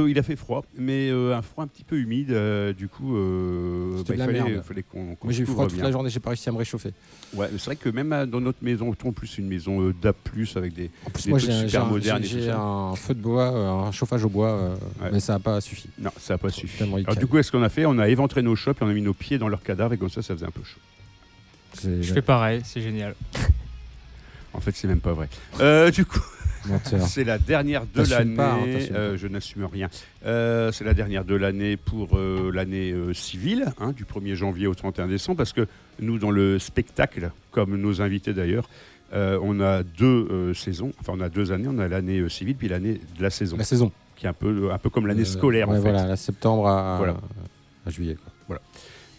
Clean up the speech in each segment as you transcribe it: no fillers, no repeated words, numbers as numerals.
Il a fait froid, mais un froid un petit peu humide. Du coup, C'était de la merde. fallait qu'on Moi j'ai eu froid toute bien. la journée, j'ai pas réussi à me réchauffer. Ouais, mais c'est vrai que même dans notre maison, en plus une maison DAB+, avec des En plus, des moi trucs super modernes et tout j'ai ça. un feu de bois, un chauffage au bois, Ouais. mais ça n'a pas suffi. Non, ça n'a pas suffi. Tellement Alors du coup, est-ce qu'on a fait? On a éventré nos chopes et on a mis nos pieds dans leurs cadavres et comme ça faisait un peu chaud. Je fais pareil, c'est génial. En fait, c'est même pas vrai. Du coup, menteur. c'est la dernière de T'assumes pas, hein, l'année. t'assumes pas. Je n'assume rien. C'est la dernière de l'année pour l'année civile, hein, du 1er janvier au 31 décembre, parce que nous, dans le spectacle, comme nos invités d'ailleurs, on a deux saisons. Enfin, on a 2 années. On a l'année civile puis l'année de la saison, La saison. qui est un peu comme l'année scolaire Ouais, en fait. voilà, la septembre Voilà. à juillet. Quoi.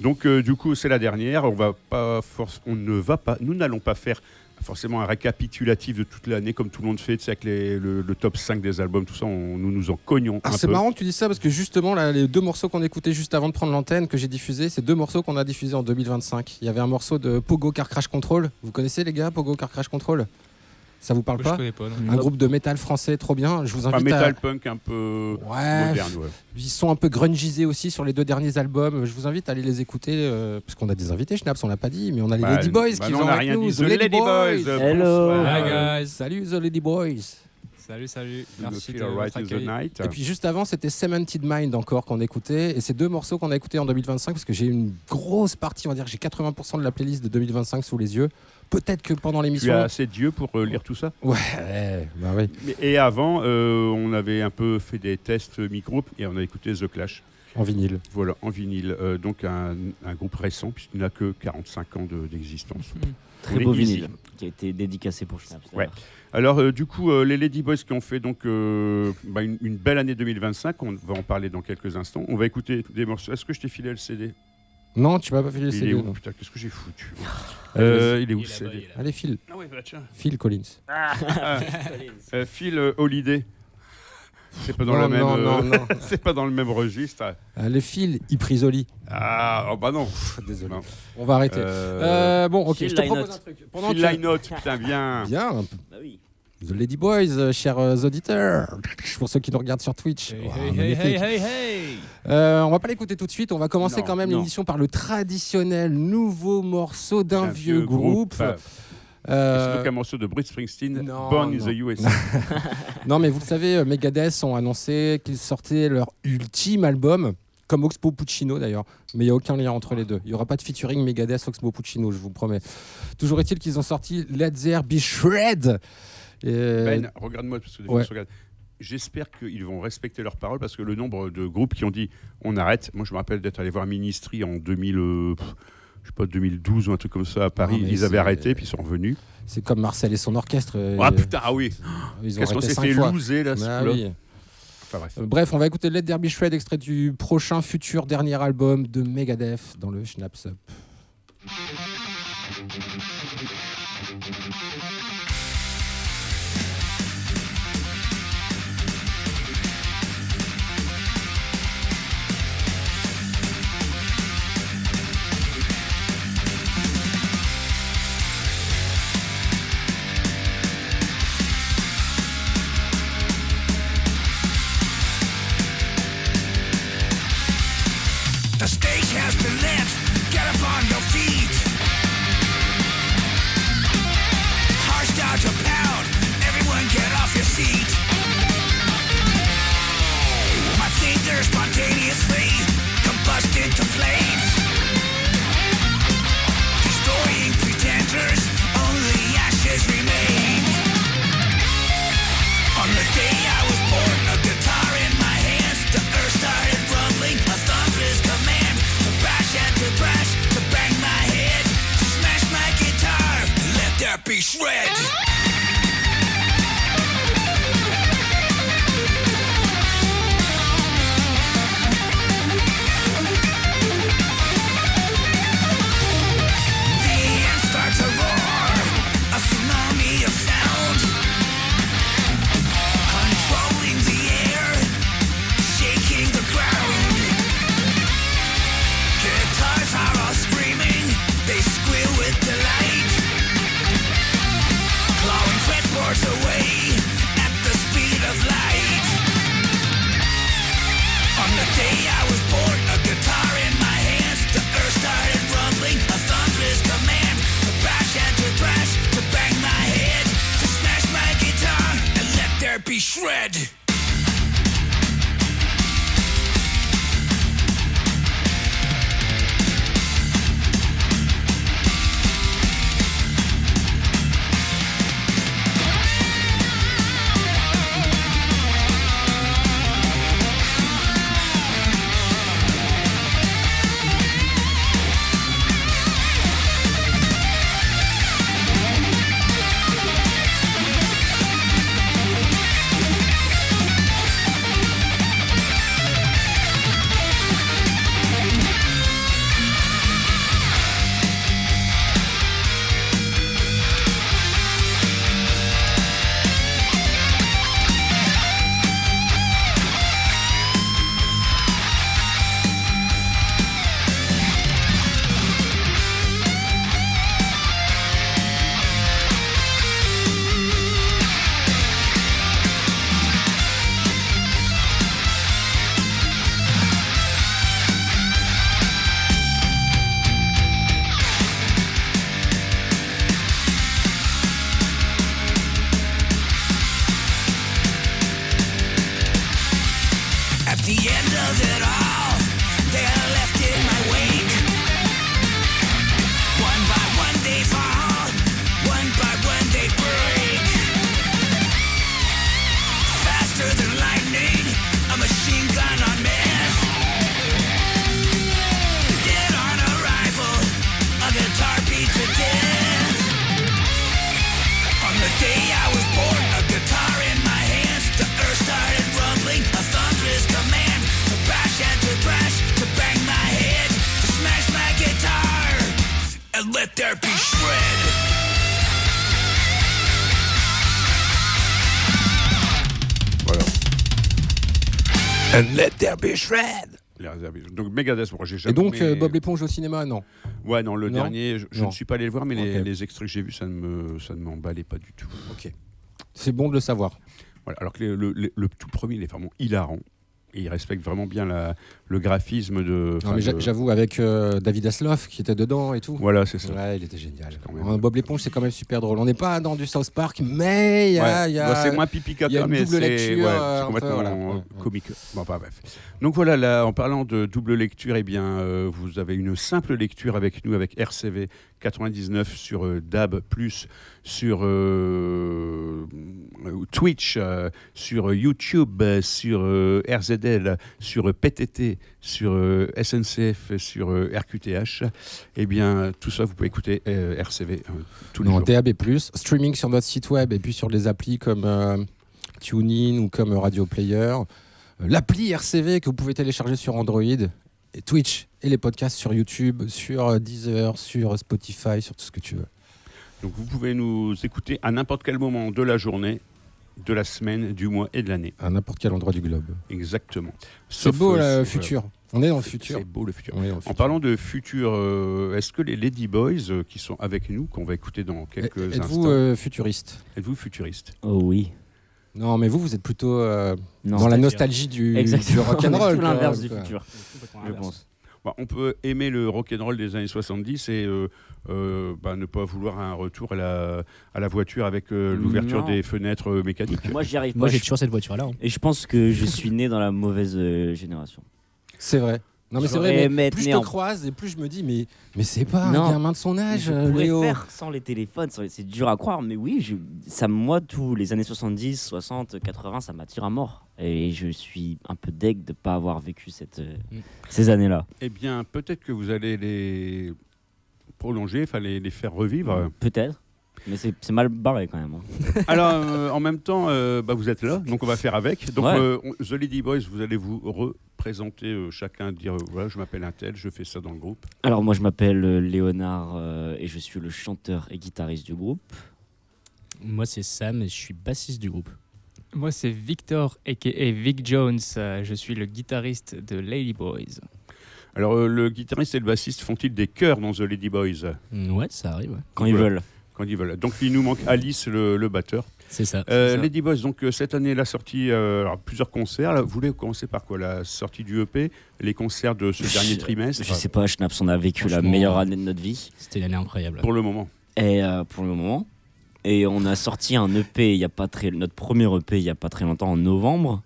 Donc du coup c'est la dernière. Nous n'allons pas faire forcément un récapitulatif de toute l'année comme tout le monde fait, tu sais, avec le top 5 des albums, tout ça, nous en cognons un C'est peu. marrant que tu dis ça parce que justement là, les 2 morceaux qu'on écoutait juste avant de prendre l'antenne que j'ai diffusés, c'est 2 morceaux qu'on a diffusés en 2025. Il y avait un morceau de Pogo Car Crash Control. Vous connaissez les gars, Pogo Car Crash Control? Ça vous parle Je pas? connais pas. Non. Un groupe de métal français trop bien. Je vous Enfin, invite metal punk un peu Ouais, moderne. Ouais. Ils sont un peu grungisés aussi sur les 2 derniers albums. Je vous invite à aller les écouter parce qu'on a des invités, Schnaps, on l'a pas dit, mais on a les Lady Boys qui non, sont on n'a avec rien nous. dit. The Lady Boys. Hello. Hi guys. Salut The Lady Boys. Salut. You Merci feel de alright votre in the accueil. night. Et puis juste avant, c'était Cemented Mind encore qu'on écoutait. Et c'est 2 morceaux qu'on a écoutés en 2025 parce que j'ai une grosse partie, on va dire que j'ai 80% de la playlist de 2025 sous les yeux. Peut-être que pendant Tu l'émission. as assez d'yeux pour lire tout ça. Ouais, bah oui. Et avant, on avait un peu fait des tests micro et on a écouté The Clash. En vinyle. Voilà, en vinyle. Donc un groupe récent puisqu'il n'a que 45 ans d'existence. Très beau vinyle qui a été dédicacé pour Schnaps. Ouais. Alors du coup, les Lady Boys qui ont fait donc une belle année 2025, on va en parler dans quelques instants. On va écouter des morceaux. Est-ce que je t'ai filé le CD? Non, tu m'as pas fait le Il CD. est où? non. Putain, qu'est-ce que j'ai foutu? Allez, Il est où Il le est là-bas, CD? il est là. Allez, Phil. Ah ouais, bah tiens. Phil Collins. Phil Holiday. C'est pas dans Non, le même. non. C'est pas dans le même registre. Allez, Phil Iprisoli. Ah, oh bah non. Désolé. Non. On va arrêter. Bon, ok, Phil je te Lynott. propose un truc. Pendant Phil que- Lynott, putain, bien. Bien, Bah oui. The Lady Boys, chers auditeurs, pour ceux qui nous regardent sur Twitch. Hey, Wow, hey, hey, magnifique. hey, hey. On va pas l'écouter tout de suite, on va commencer Non, quand même non. l'émission par le traditionnel nouveau morceau d'un vieux groupe. C'est donc un morceau de Bruce Springsteen, non, Born in non. the USA. Non mais vous le savez, Megadeth ont annoncé qu'ils sortaient leur ultime album, comme Oxbow Puccino d'ailleurs, mais il n'y a aucun lien entre les deux. Il n'y aura pas de featuring Megadeth Oxbow Puccino, je vous promets. Toujours est-il qu'ils ont sorti Let There Be Shred. Ben, regarde-moi, parce que des ouais. fois, on se regarde. J'espère qu'ils vont respecter leurs paroles parce que le nombre de groupes qui ont dit on arrête. Moi, je me rappelle d'être allé voir Ministry en 2012 ou un truc comme ça à Paris. mais Ils avaient c'est- arrêté, puis ils sont revenus. C'est comme Marcel et son orchestre. Ah putain, ah oui. Ils ont Qu'est-ce qu'on arrêté s'est 5 fait fois. loser là, ce Ah coup-là. oui. Enfin bref. Bref, on va écouter Let There Be Shred, extrait du prochain futur dernier album de Megadeth dans le Schnaps Up. The stage has been lit. Get up on your feet. Heart start to pound. Everyone get off your seat. My fingers spontaneously combust into flames. Destroying pretenders, only ashes remain. On the day I was born, a guitar in my hands, the earth started rumbling, a thunderous command to bash and to thrash, to bang my head, to smash my guitar, let there be shred. shred. At the end of it all, they are left in my wake. One by one they fall, one by one they break. Faster than lightning, a machine gun on meth. Dead on arrival, a guitar beat to death. On the day I was born, a guitar in my hands, the earth started rumbling, a thunderous command to bash and to thrash, to bang my head, to smash my guitar, and let there be shred. Voilà. And let there be shred. Les réserves. Donc Megadeth, moi j'ai Et jamais. donc Bob l'éponge au cinéma, non. Ouais, non, le Non dernier, je Non. ne suis pas allé le voir, mais Ok. les extraits que j'ai vus, ça ne m'emballait pas du tout. Ok. C'est bon de le savoir. Voilà, alors que le tout premier, il est vraiment hilarant. Et il respecte vraiment bien le graphisme de. Non, mais j'avoue, avec David Hasselhoff qui était dedans et tout. Voilà, c'est ça. Ouais, il était génial. Quand même. Bob l'éponge, c'est quand même super drôle. On n'est pas dans du South Park, mais il y Ouais. a. Bon, c'est moins pipi il y a caca, une mais double c'est lecture, ouais, un c'est peu, complètement voilà. Ouais. comique. Bon, enfin, bref. Donc voilà, là, en parlant de double lecture, eh bien, vous avez une simple lecture avec nous, avec RCV 99 sur DAB+, sur Twitch, sur YouTube, sur RZL, sur PTT, sur SNCF, sur RQTH. Eh bien, tout ça, vous pouvez écouter RCV tous les Non, jours. DAB+, streaming sur notre site web et puis sur les applis comme TuneIn ou comme Radio Player. L'appli RCV que vous pouvez télécharger sur Android, et Twitch et les podcasts sur YouTube, sur Deezer, sur Spotify, sur tout ce que tu veux. Donc vous pouvez nous écouter à n'importe quel moment de la journée, de la semaine, du mois et de l'année. À n'importe quel endroit du globe. Exactement. C'est Sauf, beau voilà. le futur. On est dans le futur. C'est beau le futur. On est dans le En futur. parlant de futur, est-ce que les Lady Boys qui sont avec nous, qu'on va écouter dans quelques Êtes-vous instants, futuriste? êtes-vous futuristes? Oh oui. Non, mais vous êtes plutôt Non, dans la c'est-dire- nostalgie du Exactement. rock'n'roll. Tout l'inverse du quoi. futur, je pense. Bah, on peut aimer le rock'n'roll des années 70 et ne pas vouloir un retour à la voiture avec l'ouverture Non. des fenêtres mécaniques. Moi, j'y arrive pas. Moi, j'ai toujours cette voiture-là. hein. Et je pense que je suis né dans la mauvaise génération. C'est vrai. Non, mais c'est J'aurais vrai, aimé mais être plus je né te en- croise et plus je me dis, mais c'est pas Non. un gamin de son âge, Je pourrais Léo. faire sans les téléphones, c'est dur à croire, mais oui, moi, tous les années 70, 60, 80, ça m'attire à mort. Et je suis un peu deg de ne pas avoir vécu ces années-là. Eh bien, peut-être que vous allez les prolonger, enfin les faire revivre. Peut-être, mais c'est mal barré quand même. hein. Alors, en même temps, vous êtes là, donc on va faire avec. Donc, Ouais. The Lady Boys, vous allez vous représenter chacun, dire voilà, je m'appelle un tel, je fais ça dans le groupe. Alors moi, je m'appelle Léonard et je suis le chanteur et guitariste du groupe. Moi, c'est Sam et je suis bassiste du groupe. Moi, c'est Victor, a.k.a. Vic Jones. Je suis le guitariste de Lady Boys. Alors, le guitariste et le bassiste font-ils des chœurs dans The Lady Boys Ouais, ça arrive. ouais. Quand ils Voilà. veulent. quand ils veulent? Donc, il nous manque Alice, le batteur. C'est ça. c'est ça. Lady Boys, donc cette année, la sortie, alors, plusieurs concerts. Là, vous voulez commencer par quoi? La sortie du EP, les concerts de ce dernier trimestre? Je sais pas, Schnaps, on a vécu la Franchement, meilleure année de notre vie. C'était une année incroyable. Pour le moment. Et pour le moment. Et on a sorti un EP notre premier EP il y a pas très longtemps, en novembre.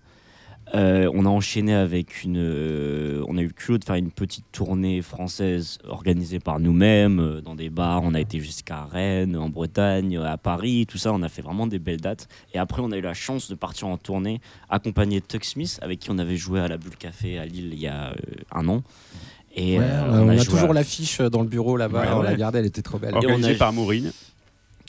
On a enchaîné avec on a eu le culot de faire une petite tournée française organisée par nous-mêmes, dans des bars. On a été jusqu'à Rennes, en Bretagne, à Paris, tout ça. On a fait vraiment des belles dates. Et après, on a eu la chance de partir en tournée, accompagné de Tuck Smith, avec qui on avait joué à la Bulle Café à Lille il y a un an. Et Ouais, on a joué toujours l'affiche dans le bureau là-bas. Ouais, on ouais. l'a gardée, elle était trop belle. Organisé on a- par Maureen.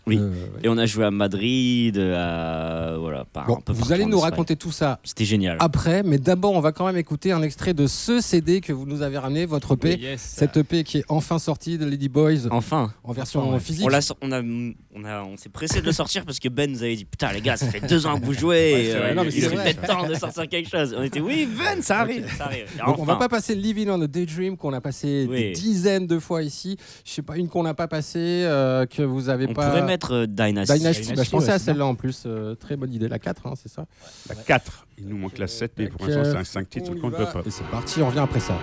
Oui. Ouais. Et on a joué à Madrid, voilà. Bon, un peu vous partout allez en nous Espagne. raconter tout ça C'était génial. après, mais d'abord, on va quand même écouter un extrait de ce CD que vous nous avez ramené, votre EP. Yes. Cette EP qui est enfin sortie de Lady Boys Enfin. en version ouais. physique. On s'est pressé de le sortir parce que Ben nous avait dit putain les gars, ça fait 2 ans que vous jouez, c'est vrai, non, mais il c'est est vrai. peut-être temps de sortir quelque chose. On était oui Ben, ça arrive, ça arrive. Et Donc, on va enfin. pas passer Living on a Daydream qu'on a passé Oui. des dizaines de fois ici. Je sais pas, une qu'on n'a pas passée, que vous avez On pas. pourrait mettre Dynasty. Dynasty, bah, je pensais ouais, à c'est celle-là en plus. Très bonne idée, la 4, hein, c'est ça. La 4. Il nous manque la 7, mais pour l'instant, c'est un 5 titres On y qu'on ne va. peut pas. Et c'est parti, on revient après ça.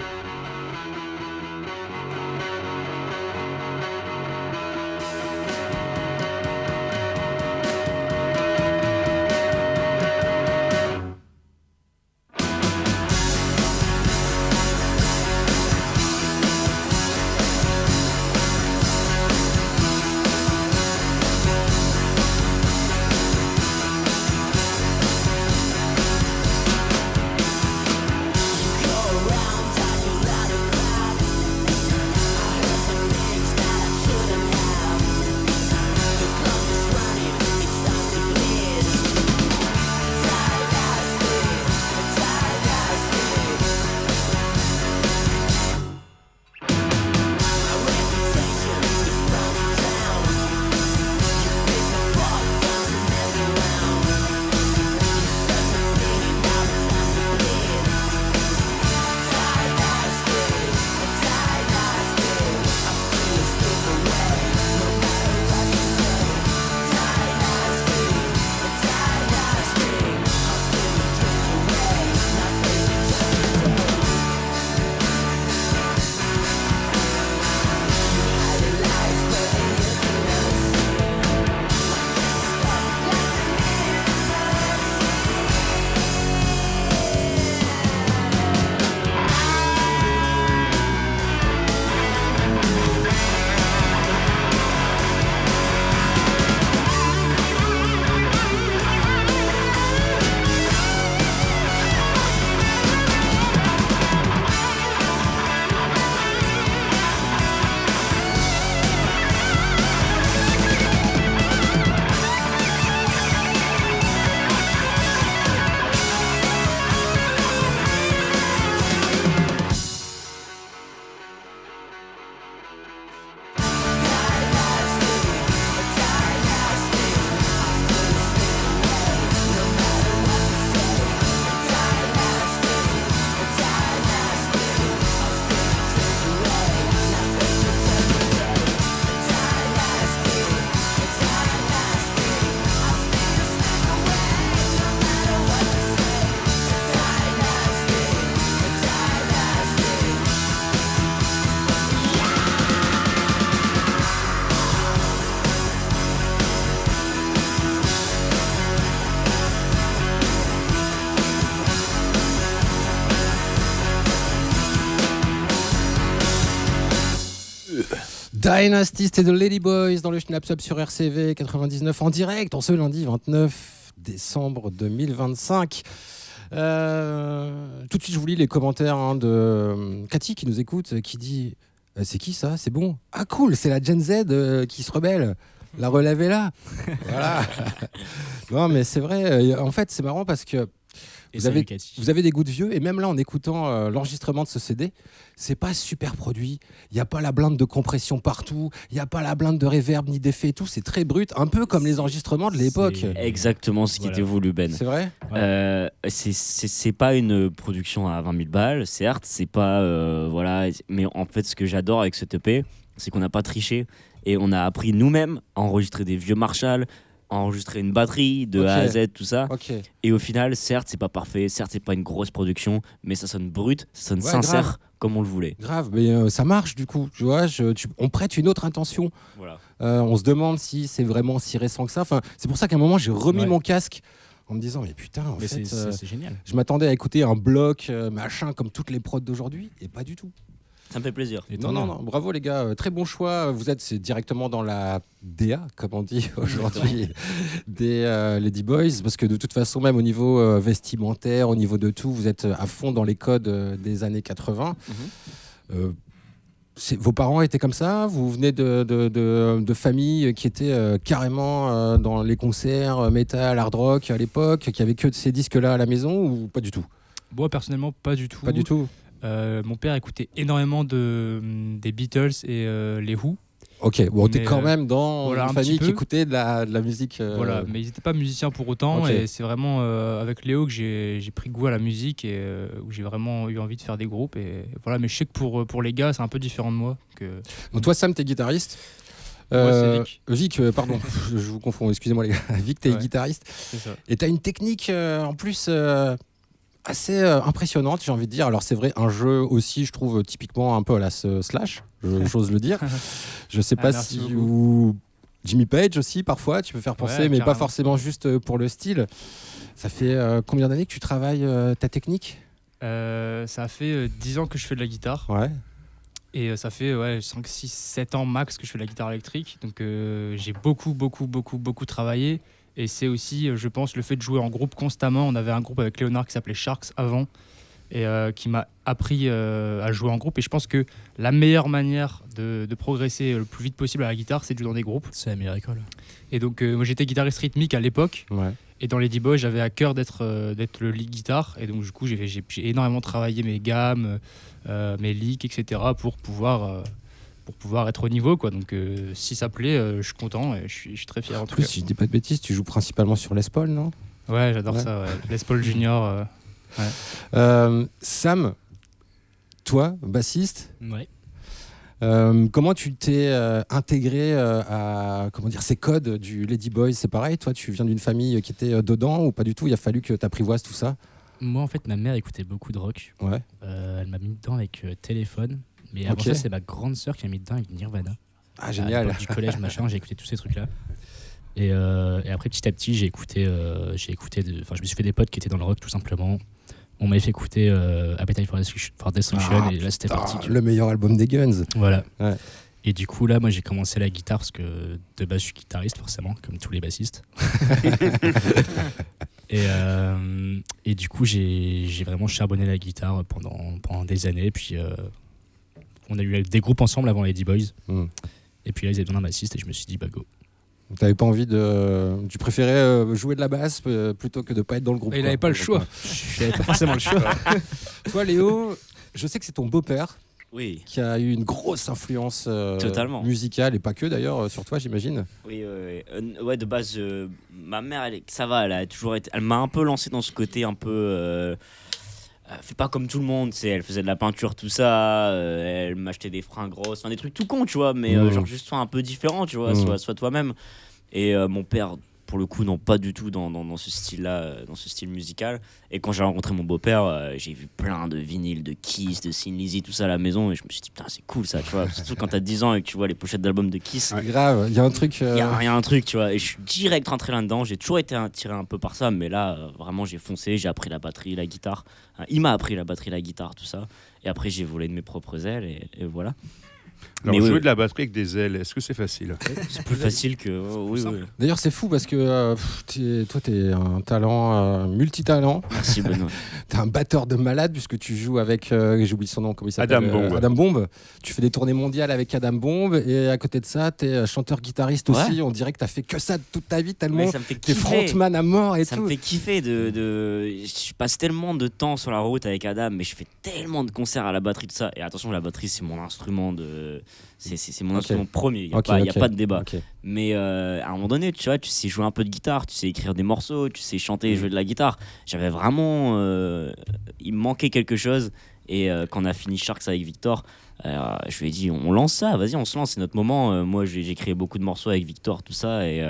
Dynasty, c'était de Lady Boys dans le Schnaps Up sur RCV 99 en direct en ce lundi 29 décembre 2025. Tout de suite, je vous lis les commentaires de Cathy qui nous écoute, qui dit c'est qui ça? C'est bon. Ah cool, c'est la Gen Z qui se rebelle. La relève est là. Voilà. Non, mais c'est vrai. En fait, c'est marrant parce que vous avez des goûts de vieux, et même là, en écoutant l'enregistrement de ce CD, c'est pas super produit. Il n'y a pas la blinde de compression partout, il n'y a pas la blinde de reverb ni d'effet et tout. C'est très brut, un peu comme les enregistrements de l'époque. C'est Exactement ce qui Voilà. était voulu, Ben. C'est vrai? C'est pas une production à 20 000 balles, certes, c'est pas. Voilà, mais en fait, ce que j'adore avec cette EP, c'est qu'on n'a pas triché et on a appris nous-mêmes à enregistrer des vieux Marshall, enregistrer une batterie de A à Ok. Z, tout ça. Ok. Et au final, certes, c'est pas parfait, certes, c'est pas une grosse production, mais ça sonne brut, ça sonne Ouais, sincère grave. comme on le voulait. Grave, mais ça marche du coup. Tu vois, on prête une autre intention. Voilà. On se demande si c'est vraiment si récent que ça. Enfin, c'est pour ça qu'à un moment, j'ai remis Ouais. mon casque en me disant, mais putain, en Mais fait, c'est génial. je m'attendais à écouter un bloc, machin, comme toutes les prods d'aujourd'hui, et pas du tout. Ça me fait plaisir. Et Non, tant non, mieux. non, bravo les gars, très bon choix. Vous êtes c'est directement dans la DA, comme on dit aujourd'hui, des Lady Boys, parce que de toute façon, même au niveau vestimentaire, au niveau de tout, vous êtes à fond dans les codes des années 80. Euh, vos parents étaient comme ça? Vous venez de familles qui étaient carrément dans les concerts métal, hard rock à l'époque, qui avaient que ces disques-là à la maison ou pas du tout? Moi, personnellement, pas du tout. Pas du tout. Mon père écoutait énormément des Beatles et les Who. Ok, bon, t'es Mais, quand même dans voilà, une un famille petit qui peu. écoutait de la musique. Voilà, mais ils n'étaient pas musiciens pour autant. Ok. Et c'est vraiment avec Léo que j'ai pris goût à la musique et où j'ai vraiment eu envie de faire des groupes. Et voilà, mais je sais que pour les gars, c'est un peu différent de moi. Donc toi, Sam, t'es guitariste. Moi, c'est Vic. Pardon, je vous confonds, excusez-moi les gars. Vic, t'es Ouais. guitariste. C'est ça. Et t'as une technique en plus assez impressionnante, j'ai envie de dire. Alors c'est vrai, un jeu aussi, je trouve typiquement un peu à la Slash, j'ose le dire. Je sais pas merci si... beaucoup. Ou Jimmy Page aussi, parfois, tu peux faire penser, Ouais, mais pas carrément. forcément juste pour le style. Ça fait combien d'années que tu travailles ta technique? Ça fait 10 ans que je fais de la guitare. Ouais. Et ça fait 5, 6, 7 ans max que je fais de la guitare électrique. Donc j'ai beaucoup travaillé. Et c'est aussi, je pense, le fait de jouer en groupe constamment. On avait un groupe avec Léonard qui s'appelait Sharks avant et qui m'a appris à jouer en groupe. Et je pense que la meilleure manière de progresser le plus vite possible à la guitare, c'est de jouer dans des groupes. C'est la meilleure école. Et donc moi j'étais guitariste rythmique à l'époque. Ouais. Et dans Lady Boy, j'avais à cœur d'être le lead guitare. Et donc du coup, j'ai énormément travaillé mes gammes, mes licks, etc. pour pouvoir être au niveau, quoi. Donc si ça plaît, je suis content et je suis très fier en En tout plus, cas. si je dis pas de bêtises, tu joues principalement sur Les Paul, non? Ouais, j'adore Ouais. ça. Ouais. Les Paul Junior. Sam, toi, bassiste, Ouais. comment tu t'es intégré à ces codes du Lady Boy? C'est pareil, toi, tu viens d'une famille qui était dedans ou pas du tout? Il a fallu que tu apprivoises tout ça? Moi, en fait, ma mère écoutait beaucoup de rock. Ouais. Elle m'a mis dedans avec Téléphone. Mais Ok. avant ça, c'est ma grande sœur qui m'a mis dedans avec Nirvana. Ah, À génial. l'époque du collège, machin, j'ai écouté tous ces trucs-là. Et après, petit à petit, je me suis fait des potes qui étaient dans le rock, tout simplement. On m'avait fait écouter Appetite for Destruction, Ah, et là, c'était putain, parti. tu vois. le meilleur album des Guns. Voilà. Ouais. Et du coup, là, moi, j'ai commencé la guitare parce que de base, je suis guitariste, forcément, comme tous les bassistes. Et du coup, j'ai vraiment charbonné la guitare pendant des années. Puis, on a eu des groupes ensemble avant Lady Boys. Mm. Et puis là, ils avaient besoin d'un bassiste et je me suis dit, bah go. T'avais pas envie de. Tu préférais jouer de la basse plutôt que de pas être dans le groupe. Et il quoi. n'avait pas le choix. J'avais pas forcément le choix. Toi, Léo, je sais que c'est ton beau-père Oui, qui a eu une grosse influence Totalement. musicale, et pas que d'ailleurs sur toi, j'imagine. oui, ouais, de base, ma mère, ça va, elle m'a un peu lancé dans ce côté un peu. Fais pas comme tout le monde, elle faisait de la peinture, tout ça, elle m'achetait des fringues grosses, enfin des trucs tout cons, tu vois, mais genre juste sois un peu différent, tu vois, sois toi-même. Et mon père, pour le coup, non, pas du tout dans ce style-là, dans ce style musical. Et quand j'ai rencontré mon beau-père, j'ai vu plein de vinyles, de Kiss, de Thin Lizzy, tout ça à la maison, et je me suis dit, putain, c'est cool ça, tu vois, surtout quand t'as 10 ans et que tu vois les pochettes d'albums de Kiss. C'est grave, il y a un truc. Il y a un truc, tu vois, et je suis direct rentré là-dedans. J'ai toujours été attiré un peu par ça, mais là, vraiment, j'ai foncé. J'ai appris la batterie, la guitare. Il m'a appris la batterie, la guitare, tout ça. Et après, j'ai volé de mes propres ailes, et voilà. Alors, Mais jouer oui. de la batterie avec des ailes, est-ce que c'est facile? C'est plus facile que. Oui, oui. D'ailleurs, c'est fou parce que toi, t'es un talent multitalent. Merci, Benoît. T'es un batteur de malade puisque tu joues avec, j'ai oublié son nom, comment il s'appelle? Adam Bomb. Adam Bomb. Tu fais des tournées mondiales avec Adam Bomb et à côte de ça, t'es chanteur-guitariste Ouais. aussi. On dirait que t'as fait que ça toute ta vie tellement Mais ça me fait t'es kiffer. frontman à mort et Ça tout. me fait kiffer je passe tellement de temps sur la route avec Adam, mais je fais tellement de concerts à la batterie, tout ça. Et attention, la batterie, c'est mon instrument c'est mon Ok. instrument premier. Il y a Ok, pas ok. de débat. Ok. Mais à un moment donné, tu vois, tu sais jouer un peu de guitare, tu sais écrire des morceaux, tu sais chanter et jouer de la guitare. J'avais vraiment, il me manquait quelque chose. Et quand on a fini Sharks avec Victor, je lui ai dit on lance ça, vas-y on se lance, c'est notre moment. Moi j'ai créé beaucoup de morceaux avec Victor, tout ça, et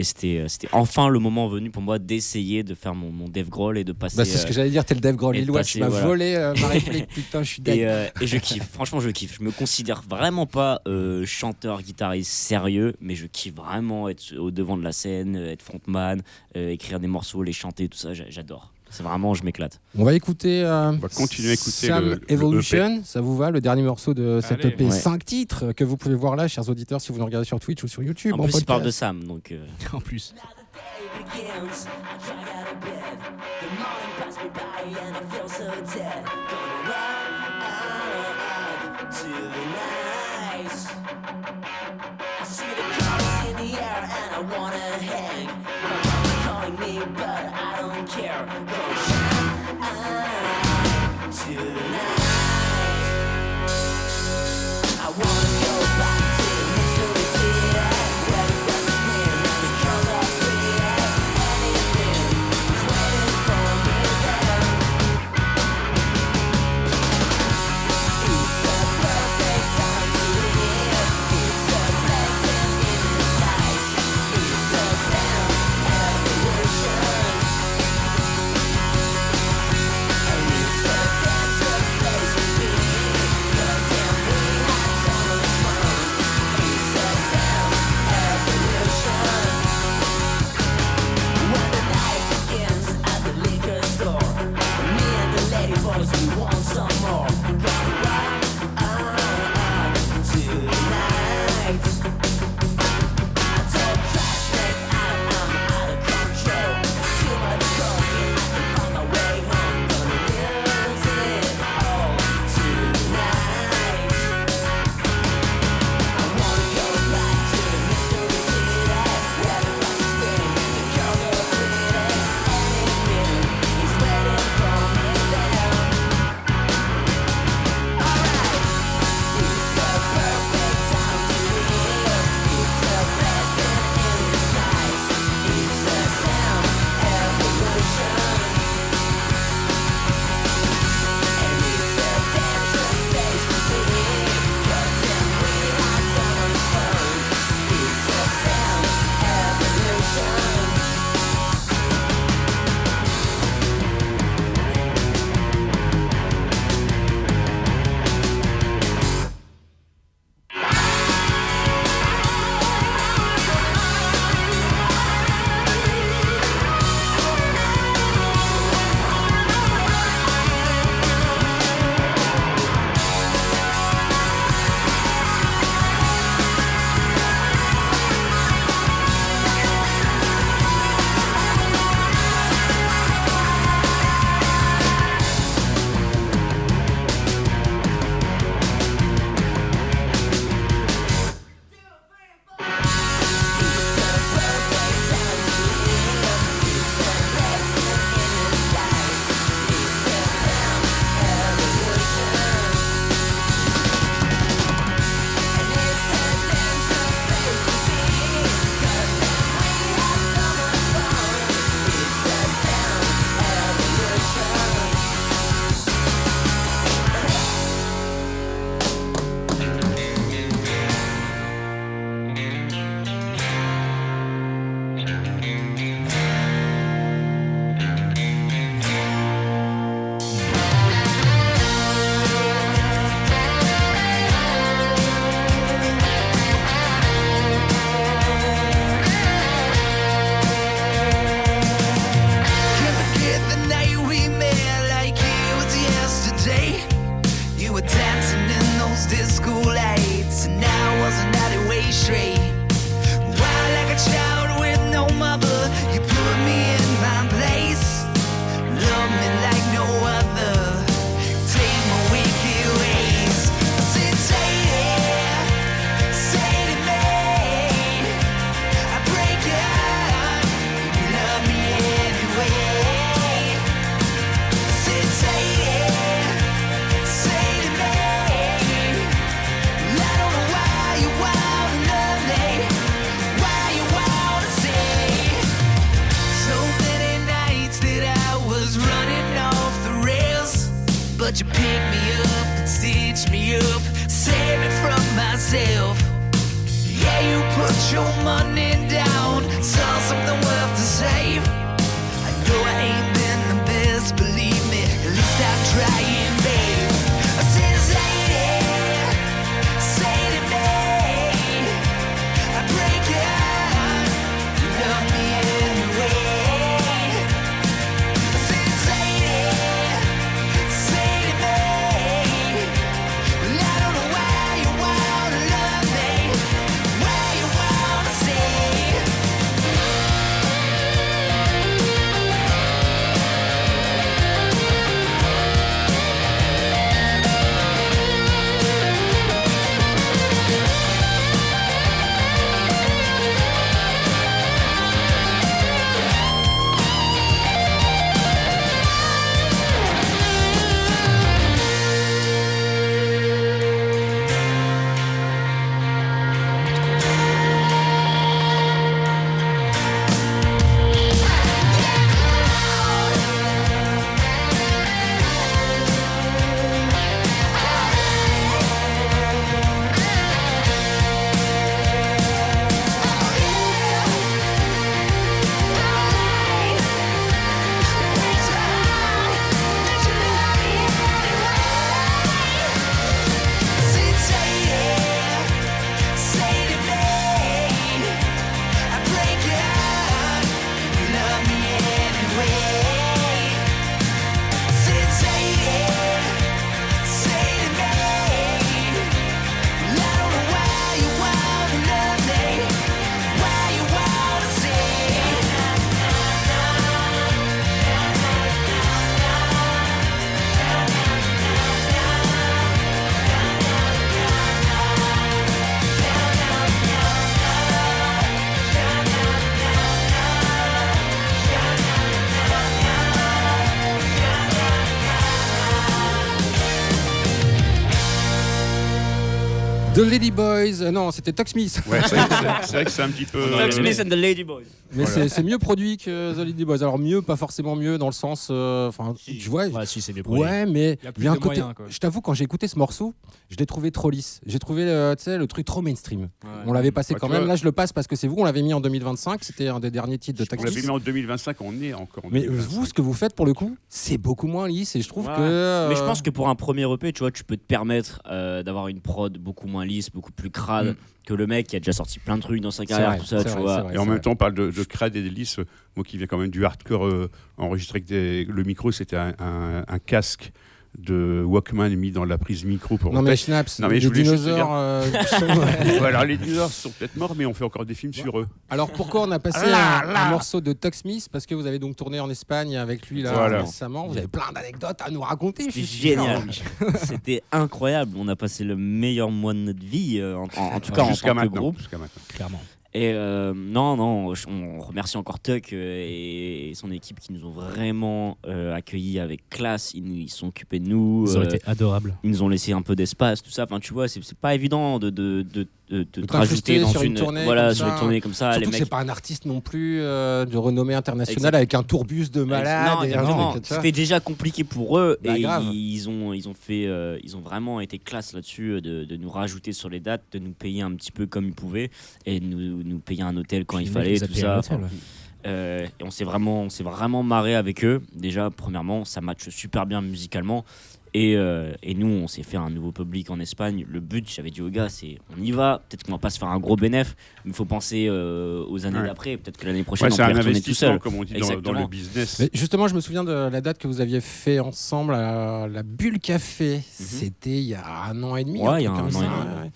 c'était enfin le moment venu pour moi d'essayer de faire mon Dave Grohl et de passer. Bah, c'est ce que j'allais dire, t'es le Dave Grohl et de lillois, passer, tu m'as voilà. volé ma réplique, putain, je suis dingue. Et je kiffe, franchement je kiffe. Je me considère vraiment pas chanteur, guitariste sérieux, mais je kiffe vraiment être au devant de la scène, être frontman, écrire des morceaux, les chanter, tout ça, j'adore. C'est vraiment, je m'éclate. On va écouter On va continuer à écouter Sam le Evolution, ça vous va, le dernier morceau de cette Allez. EP, Ouais. 5 titres que vous pouvez voir là, chers auditeurs, si vous nous regardez sur Twitch ou sur YouTube. En en plus, il podcast. parle de Sam, donc En plus. begins. I try out of bed. The morning passed me by and I feel so dead. Gonna run to the night. I see the colors in the air and I wanna hang. My mom's calling me, but I don't care. Gonna shine to the night. I wanna go back to the mystery theater where the grass is green and the girls are pretty. Anything is waiting for me there. It's the perfect time to live. It's a blessing in disguise. It's the sound evolution. And it's a dangerous but you pick me up and stitch me up, save me from myself. Yeah, you put your money down, saw something worth to save. I know I ain't been the best, believe me, at least I'm trying, babe. Since say to me, I break your heart, you love me anyway. Since say to me, well, I don't know why you wanna love me, why you wanna stay. The Lady Boys, non, c'était Tuck Smith. Ouais, c'est vrai que c'est un petit peu. Tuck Smith and the Lady Boys. Mais Voilà. c'est mieux produit que The Lady Boys. Alors mieux, pas forcément mieux dans le sens, enfin, tu vois. Ouais, si, c'est mieux produit. Ouais, mais Il y a il plus y a un de côté. moyens, quoi. Je t'avoue, quand j'ai écouté ce morceau, je l'ai trouvé trop lisse. J'ai trouvé, tu sais, le truc trop mainstream. On l'avait passé Ouais, quand tu même. vois. Là, je le passe parce que c'est vous. On l'avait mis en 2025. C'était un des derniers titres de On Tuck l'avait Smith. mis en 2025, on est encore en Mais 2025. vous, ce que vous faites pour le coup, c'est beaucoup moins lisse. Et je trouve Ouais. que. Mais je pense que pour un premier EP, tu vois, tu peux te permettre d'avoir une prod beaucoup moins lisse, beaucoup plus crade que le mec qui a déjà sorti plein de trucs dans sa carrière, vrai, tout ça, c'est tu vrai, vois. c'est vrai. Et en même temps, on parle de crade et de lisse. Moi qui viens quand même du hardcore enregistré avec le micro, c'était un casque de Walkman mis dans la prise micro pour. Non mais Schnaps, Non, mais les je voulais juste dinosaures. Voilà, les dinosaures sont peut-être morts, mais on fait encore des films sur eux. Alors pourquoi on a passé un morceau de Tuck Smith? Parce que vous avez donc tourné en Espagne avec lui là Voilà. récemment. Vous avez plein d'anecdotes à nous raconter. je C'était suis sûr. génial. C'était incroyable. On a passé le meilleur mois de notre vie, en tout cas en Jusqu'à tant que maintenant. groupe. Jusqu'à maintenant. Clairement. Et non, on remercie encore Tuck et son équipe qui nous ont vraiment accueillis avec classe. Ils se sont occupés de nous. Ils ont été adorables. Ils nous ont laissé un peu d'espace, tout ça. Enfin, tu vois, c'est pas évident de te t'incruster rajouter dans sur une tournée comme sur ça. une tournée comme ça. Surtout Les que mecs. c'est pas un artiste non plus de renommée internationale Exact. avec un tourbus de malade. Non, et un exactement. truc, tu vois. C'était déjà compliqué pour eux Bah, et grave. ils ont vraiment été classe là-dessus de nous rajouter sur les dates, de nous payer un petit peu comme ils pouvaient et de nous payer un hôtel quand il fallait, tout ça. Et on s'est vraiment marré avec eux. Déjà, premièrement, ça matche super bien musicalement. Et nous, on s'est fait un nouveau public en Espagne. Le but, j'avais dit aux gars, c'est on y va. Peut-être qu'on va pas se faire un gros bénéf, mais il faut penser aux années Ouais. d'après. Peut-être que l'année prochaine, Ouais, on c'est peut y un retourner tout investissement, seul. comme on dit dans Exactement. le business. Mais justement, je me souviens de la date que vous aviez fait ensemble à la Bulle Café. C'était il y a 1 an et demi. Ouais, il y a truc un comme an et ça, demi. ouais.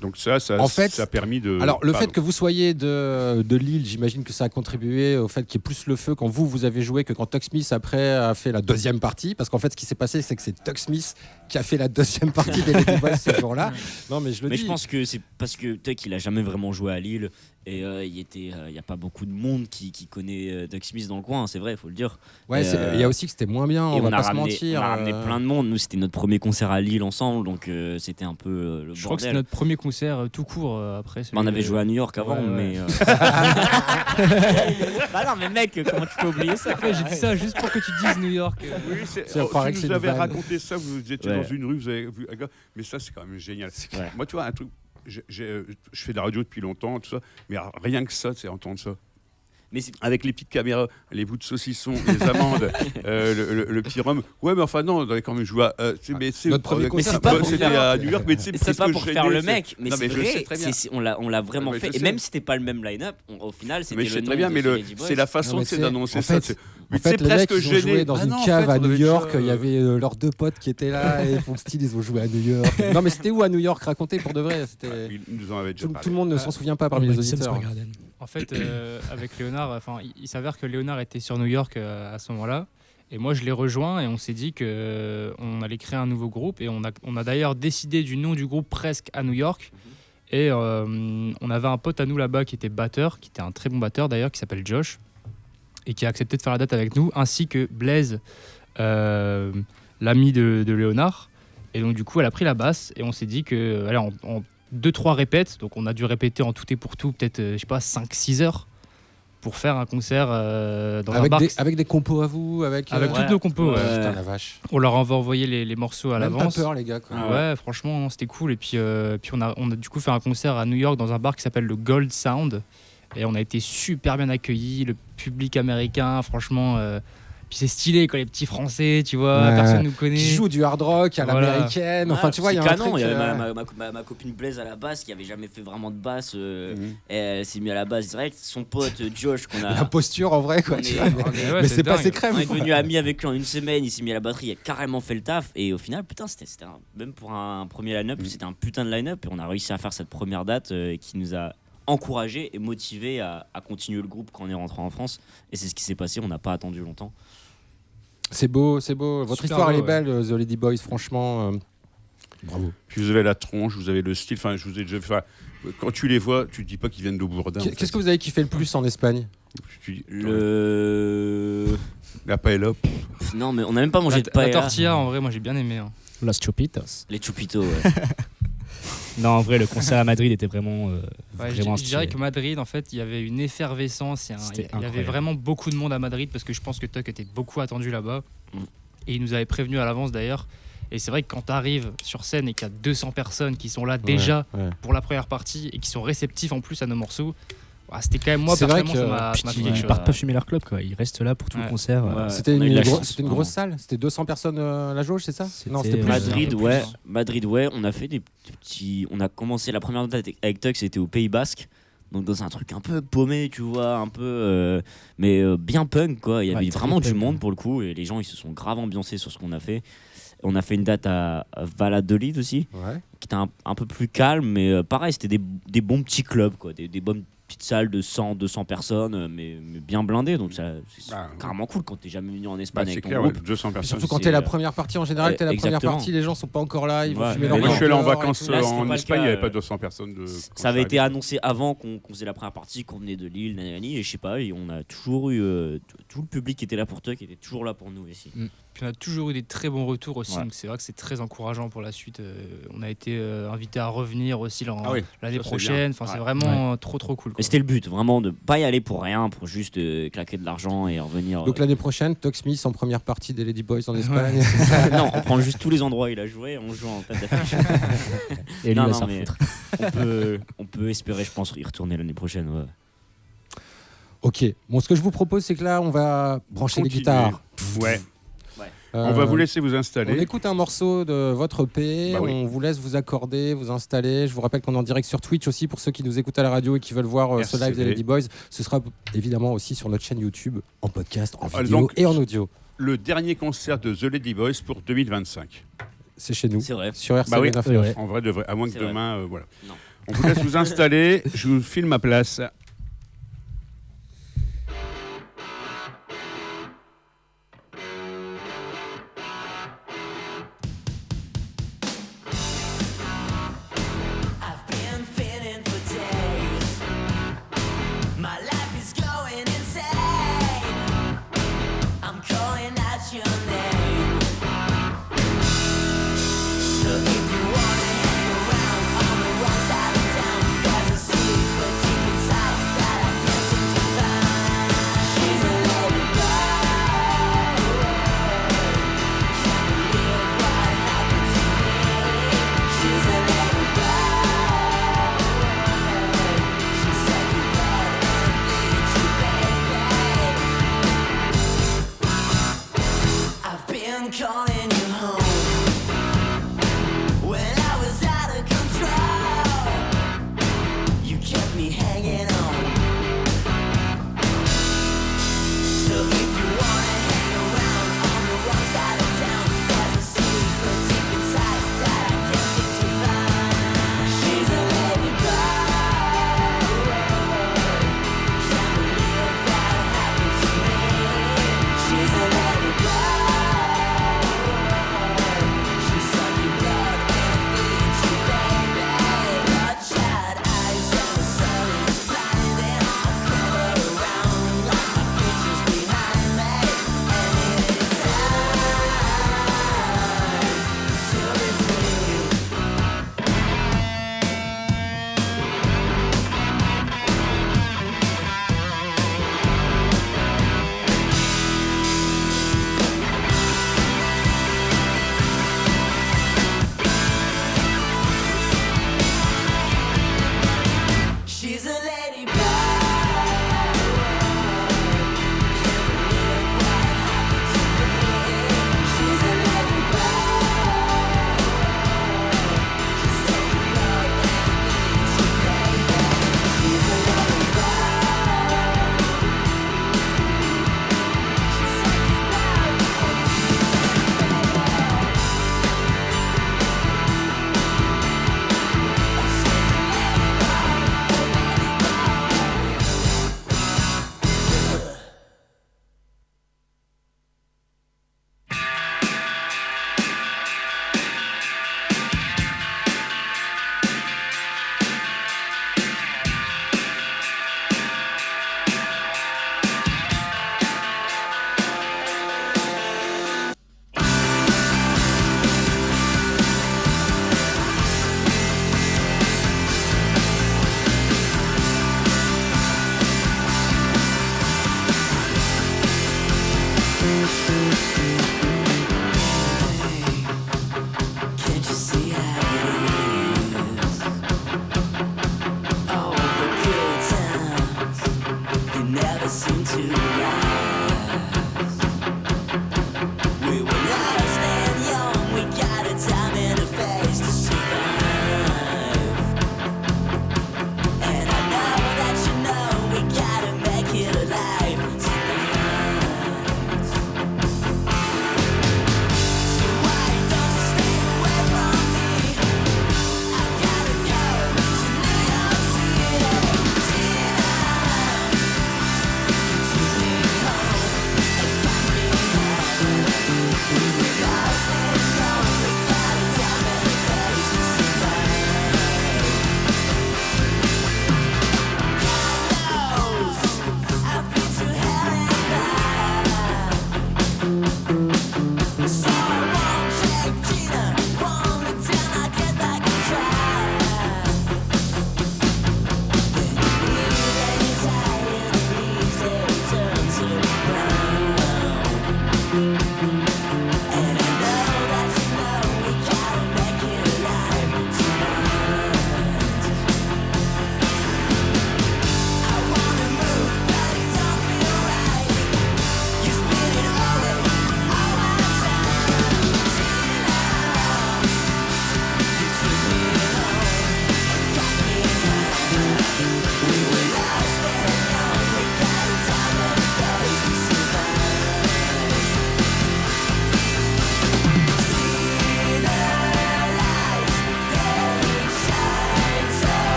Donc ça En fait, a permis de. Alors, le Pardon. fait que vous soyez de Lille, j'imagine que ça a contribué au fait qu'il y ait plus le feu quand vous avez joué que quand Tuck Smith après a fait la deuxième partie. Parce qu'en fait, ce qui s'est passé, c'est que c'est Tuck Smith qui a fait la deuxième partie des Lady Boys ce jour-là. Non, mais je le Mais dis. je pense que c'est parce que Tuck, il a jamais vraiment joué à Lille Et il n'y a pas beaucoup de monde qui connaît Doug Smith dans le coin, c'est vrai, il faut le dire. Ouais, il y a aussi que c'était moins bien, on va pas se ramené, mentir. on a ramené plein de monde. Nous, c'était notre premier concert à Lille ensemble, donc c'était un peu le bordel. Je crois que c'était notre premier concert tout court après. On avait joué à New York avant, Ouais. mais. Bah non, mais mec, comment tu peux oublier ça? Après, j'ai dit ça juste pour que tu dises New York. Oui, on croirait que tu c'est nous une avais vanne. raconté ça, vous étiez Ouais. dans une rue, vous avez vu un gars, mais ça c'est quand même génial. Ouais. Moi, tu vois, un truc, je fais de la radio depuis longtemps, tout ça, mais rien que ça, c'est entendre ça. Mais c'est- Avec les petites caméras, les bouts de saucisson, les amandes, le petit rhum. Ouais, mais enfin, non, on avait quand même joué à. Notre premier concert, c'est pas pour c'était faire- à New York, mais tu sais, C'est pas presque pour gêné, faire le c'est- mec, mais Non, c'est je sais vrai, très bien. on l'a vraiment Ouais, mais fait. je Et sais. même si c'était pas le même line-up, au final, c'était Mais le je sais nom très bien, de mais The Lady Boys. Non, c'est la façon mais d'annoncer en ça. fait, c'est- En mais fait, c'est les mecs, presque ils ont joué gêné. dans Ah une non, en cave fait, à on New avait York. déjà, Il y avait leurs deux potes qui étaient là et pour le style, ils ont joué à New York. Non, mais c'était où à New York? Racontez pour de vrai. C'était... Ils nous en avaient déjà Tout parlé. le monde ne s'en souvient pas parmi les auditeurs. En fait, avec Léonard, il s'avère que Léonard était sur New York à ce moment-là. Et moi, je l'ai rejoint et on s'est dit qu'on allait créer un nouveau groupe. Et on a d'ailleurs décidé du nom du groupe presque à New York. Et on avait un pote à nous là-bas qui était batteur, qui était un très bon batteur d'ailleurs, qui s'appelle Josh, et qui a accepté de faire la date avec nous, ainsi que Blaise, l'ami de Léonard. Et donc, du coup, elle a pris la basse et on s'est dit que, allez, en 2-3 répètes, donc on a dû répéter en tout et pour tout, peut-être, je sais pas, 5-6 heures pour faire un concert dans un bar. Avec des compos à vous, avec Avec Ouais. toutes nos compos. Ouais. ouais. Putain, la vache. On leur avait envoyé les morceaux à Même pas l'avance. peur, les gars. Quoi. Ah Ouais, franchement, non, c'était cool. Et puis on a du coup fait un concert à New York dans un bar qui s'appelle le Gold Sound. Et on a été super bien accueillis. Le public américain, franchement. Puis c'est stylé quand les petits Français, tu vois, Ouais. personne nous connaît. Qui joue du hard rock à Voilà. l'américaine. Enfin, tu vois, il y a un canon. truc. Il y avait ma copine Blaise à la basse qui avait jamais fait vraiment de basse. Mhm. Et elle s'est mise à la basse direct. Son pote Josh, qu'on a. La posture en vrai, quoi. On tu est- vois, mais- on est- Ouais, mais c'est pas dingue. ses crèmes. On est devenu amis avec lui en une semaine, il s'est mis à la batterie, il a carrément fait le taf. Et au final, putain, même pour un premier line-up, c'était un putain de line-up. Et on a réussi à faire cette première date qui nous a encouragés et motivés à continuer le groupe quand on est rentré en France. Et c'est ce qui s'est passé, on n'a pas attendu longtemps. C'est beau, c'est beau. Votre Super histoire, elle est beau, belle, The Lady Boys, franchement. Bravo. Puis vous avez la tronche, vous avez le style. Enfin, je vous ai déjà fait. Quand tu les vois, tu te dis pas qu'ils viennent d'Aubourdin. en fait. Qu'est-ce que vous avez kiffé le plus en Espagne? Tu dis, Le. La paella. Non, mais on n'a même pas mangé de La paella. tortilla, en vrai, moi j'ai bien aimé. Hein. Los Chupitos. Les chupitos, ouais. Non, en vrai, le concert à Madrid était vraiment, Ouais, vraiment je dirais stylé. que Madrid, en fait, il y avait une effervescence. C'était Il y avait incroyable. vraiment beaucoup de monde à Madrid parce que je pense que Tuck était beaucoup attendu là-bas. Mm. Et il nous avait prévenu à l'avance d'ailleurs. Et c'est vrai que quand tu arrives sur scène et qu'il y a 200 personnes qui sont là déjà Ouais. pour la première partie et qui sont réceptifs en plus à nos morceaux, c'était quand même moi C'est vrai personnellement que- ça m'a Puis fait ils quelque chose. partent pas fumer leur club, quoi. Ils restent là pour tout Ouais. le concert. Ouais. C'était on a eu de la une, chance, c'était une grosse salle? C'était 200 personnes la jauge, c'est ça? Non, c'était C'était, plus. Madrid, un peu ouais. plus, hein. Madrid, ouais. On a fait des petits. On a commencé la première date avec Tuck, c'était au Pays Basque. Donc dans un truc un peu paumé, tu vois, un peu. Mais bien punk, quoi. Il y avait Ouais, très vraiment du punk, monde ouais. pour le coup. Et les gens, ils se sont grave ambiancés sur ce qu'on a fait. On a fait une date à Valladolid aussi, Ouais. qui était un peu plus calme. Mais pareil, c'était des bons petits clubs, quoi. Des bonnes petites salles de 100, 200 personnes, mais bien blindées. Donc ça, c'est Bah, carrément cool quand t'es jamais venu en Bah, Espagne c'est avec ton clair, groupe. ouais, 200 Puis personnes. surtout quand c'est, t'es la première partie, en général, t'es la première exactement. partie, les gens sont pas encore là, ils vont Ouais. fumer Mais leur Moi, je suis allé en dehors et vacances tout. Là, c'était en pas le Espagne, il cas, n'y avait pas 200 personnes. Quand Ça avait je suis été arrivé. annoncé avant qu'on faisait la première partie, qu'on venait de Lille, nanani, et je sais pas, et on a toujours eu tout le public qui était là pour toi, qui était toujours là pour nous ici. Puis on a toujours eu des très bons retours aussi, Ouais. donc c'est vrai que c'est très encourageant pour la suite. On a été invités à revenir aussi Ah oui, l'année ça, c'est prochaine. bien. Enfin, c'est Ouais. vraiment trop cool. Et quoi. c'était le but, vraiment, de pas y aller pour rien, pour juste claquer de l'argent et revenir. Donc l'année prochaine, Tuck Smith en première partie des Lady Boys en Espagne. non, on prend juste tous les endroits où il a joué, on joue en tête d'affiche. Et lui, Non, il va non, s'en mais- foutre. on peut espérer, je pense, y retourner l'année prochaine. Ouais. Ok. Bon, ce que je vous propose, c'est que là, on va brancher les Continuez. guitares. Ouais. Euh, On va vous laisser vous On installer. écoute un morceau de votre EP, Bah oui. on vous laisse vous accorder, vous installer. Je vous rappelle qu'on est en direct sur Twitch aussi pour ceux qui nous écoutent à la radio et qui veulent voir ce live des RCD. Lady Boys. Ce sera évidemment aussi sur notre chaîne YouTube, en podcast, en Ah, vidéo donc- et en audio. Le dernier concert de The Lady Boys pour 2025. C'est chez nous, C'est vrai. sur RCD Bah oui. 9. Ouais, ouais. En vrai, de vrai. À moins que C'est vrai. demain, voilà. Non. On vous laisse vous installer. Je vous file ma place. I've been feeling for days.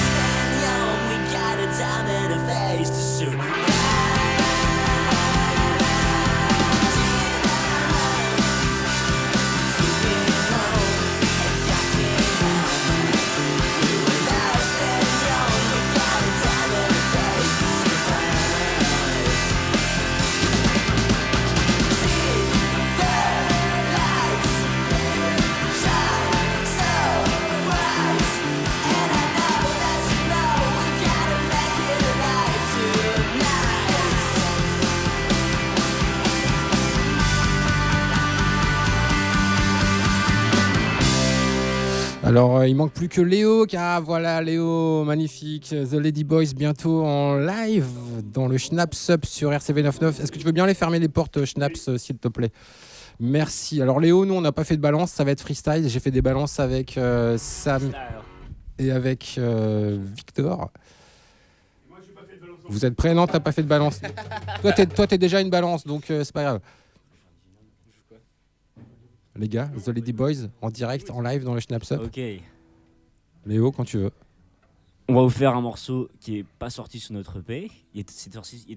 stand young, we got a time and a face to survive. Alors, il manque plus que Léo, car voilà, Léo, magnifique. The Lady Boys bientôt en live dans le Schnaps Up sur RC99. Est-ce que tu veux bien les fermer les portes, Schnaps, s'il te plaît? Merci. Alors, Léo, nous, on n'a pas fait de balance, ça va être freestyle. J'ai fait des balances avec Sam et avec Victor. Vous êtes prêts? Non, t'as pas fait de balance. Toi, t'es déjà une balance, donc c'est pas grave. Les gars, The Lady Boys, en direct, en live dans le Schnaps Up. Ok. Léo, quand tu veux. On va vous faire un morceau qui est pas sorti sur notre EP. Il était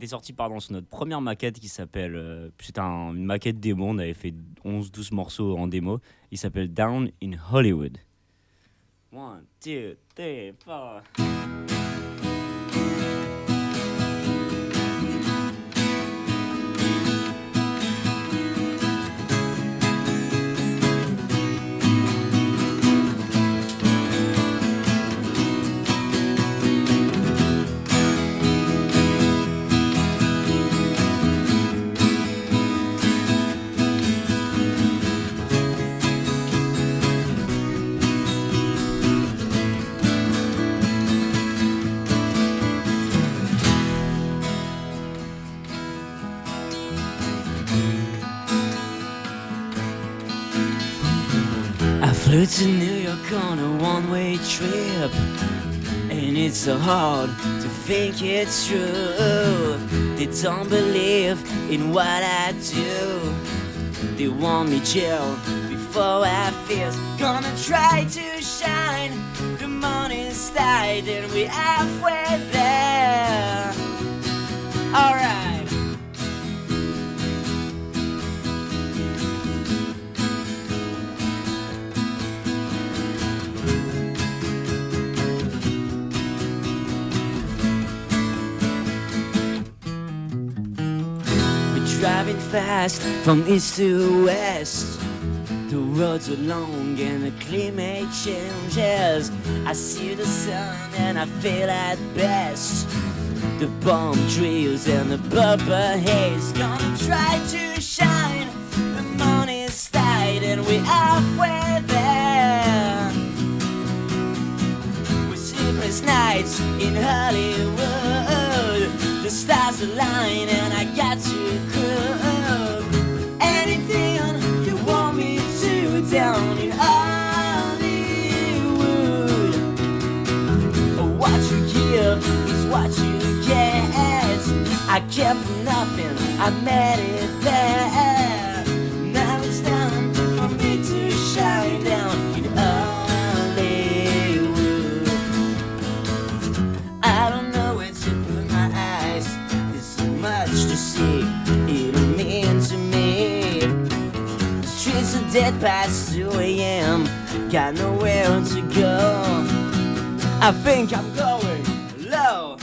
sorti sur notre première maquette qui s'appelle. C'était une maquette démo. On avait fait 11-12 morceaux en démo. Il s'appelle Down in Hollywood. 1, 2, 3, 4. Flew to New York on a one-way trip, and it's so hard to think it's true. They don't believe in what I do. They want me jailed before I feel. Gonna try to shine. The money's tight and we're halfway there. Alright. Driving fast from east to west. The roads are long and the climate changes. I see the sun and I feel at best. The palm trees and the purple haze. Gonna try to shine. The money's tight and we're halfway there. With sleepless nights in Hollywood. The stars align and I got to cook anything you want me to down in Hollywood. What you give is what you get. I came from nothing, I made it there. Now it's time for me to shine down in Hollywood. I don't know where to put my eyes. There's so much to see. It'll mean to me. The streets are dead past 2 a.m. Got nowhere to go. I think I'm going low.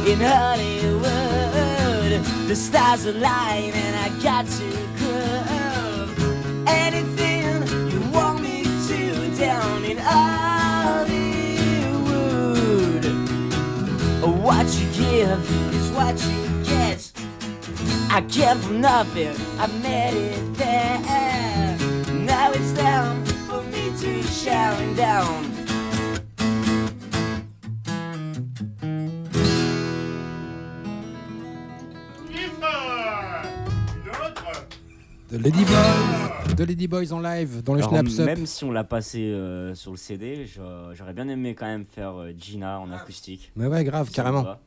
In Hollywood, the stars align and I got to groove. Anything you want me to down in Hollywood. What you give is what you get. I came from nothing, I made it there. Now it's time for me to shine down The Lady Boys en live dans le Alors, Schnaps Up. même si on l'a passé sur le CD, j'aurais bien aimé quand même faire Gina en acoustique. Mais ouais, grave, si ça vous carrément. va.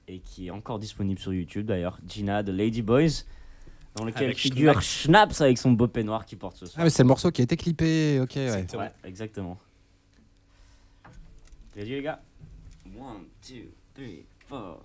Et qui est encore disponible sur YouTube d'ailleurs. Gina de Lady Boys, dans lequel Avec figure Schnaps avec son beau peignoir qui porte ce soir. Ah, mais c'est le morceau qui a été clippé, ok, ouais. Ouais, exactement. Ready les gars? 1, 2, 3, 4.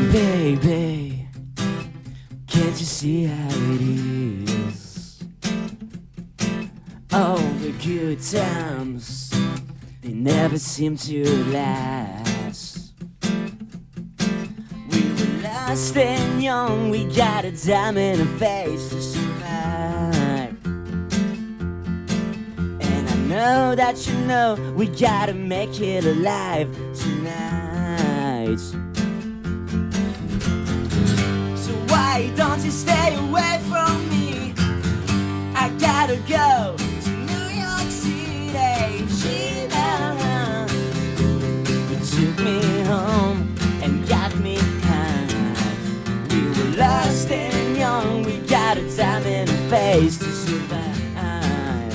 Baby, can't you see how it is? All the good times, they never seem to last. We were lost and young, we got a diamond in face to survive. And I know that you know we gotta make it alive tonight. Why don't you stay away from me? I gotta go to New York City. Gina, you took me home and got me high. We were lost and young, we got a diamond face to survive.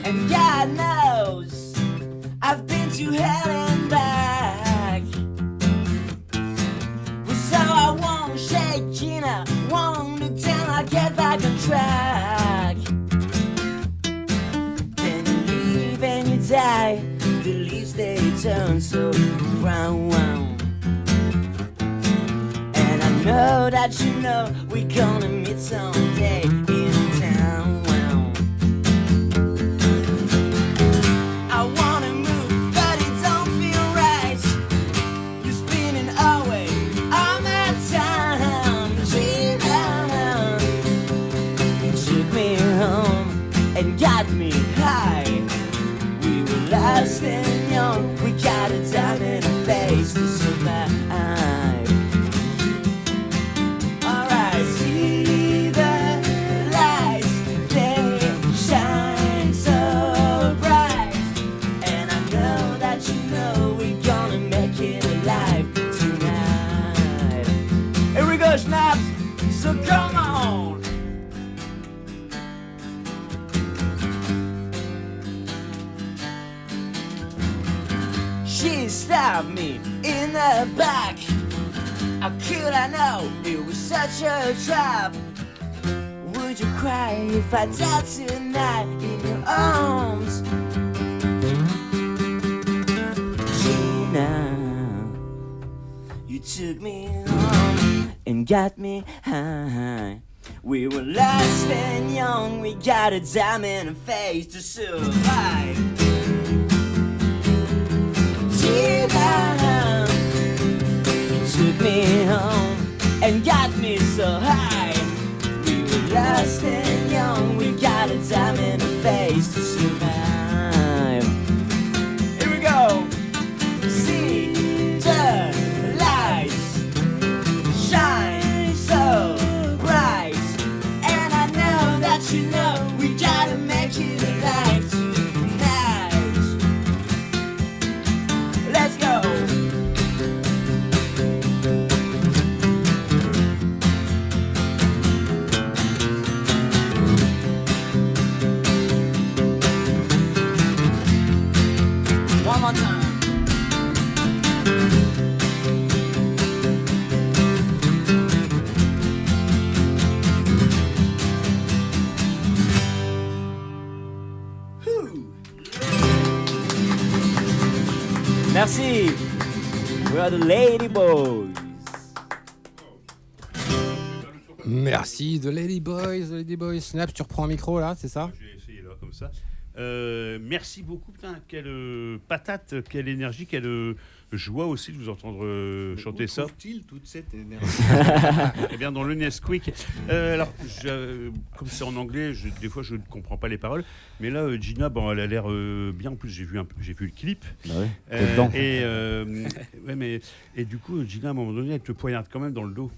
And God knows I've been to hell and back. So I won't shake Gina, won't until I get back on track. Then you leave and you die, the leaves they turn so brown. And I know that you know we're gonna meet someday in town. I wanna move, but it don't feel right. You're spinning away. And got me high. We were lost and young, we got a diamond face to survive. Alright, see the lights, they shine so bright. And I know that you know we're gonna make it alive tonight. Here we go, Schnaps, so come on. She stabbed me in the back. How could I know it was such a trap? Would you cry if I died tonight in your arms? Gina, you took me home and got me high. We were lost and young, we got a diamond face to survive. Gina, you took me home and got me so high. We were lost and young, we got a diamond face to survive. Here we go. See the lights shine so bright, and I know that you know we gotta make it alive tonight. Let's go. One more time. Merci. We are the Lady Boys. Merci, The Lady Boys. Snaps, tu reprends un micro là, c'est ça? Je vais essayer là, comme ça. Merci beaucoup, putain, quelle patate, quelle énergie, quelle joie aussi de vous entendre chanter ça. Où trouve-t-il toute cette énergie? Eh bien, dans le Nesquik. Alors, comme c'est en anglais, des fois, je ne comprends pas les paroles. Mais là, Gina, bon, elle a l'air bien. En plus, j'ai vu le clip. Bah ouais, t'es dedans. Et du coup, Gina, à un moment donné, elle te poignarde quand même dans le dos.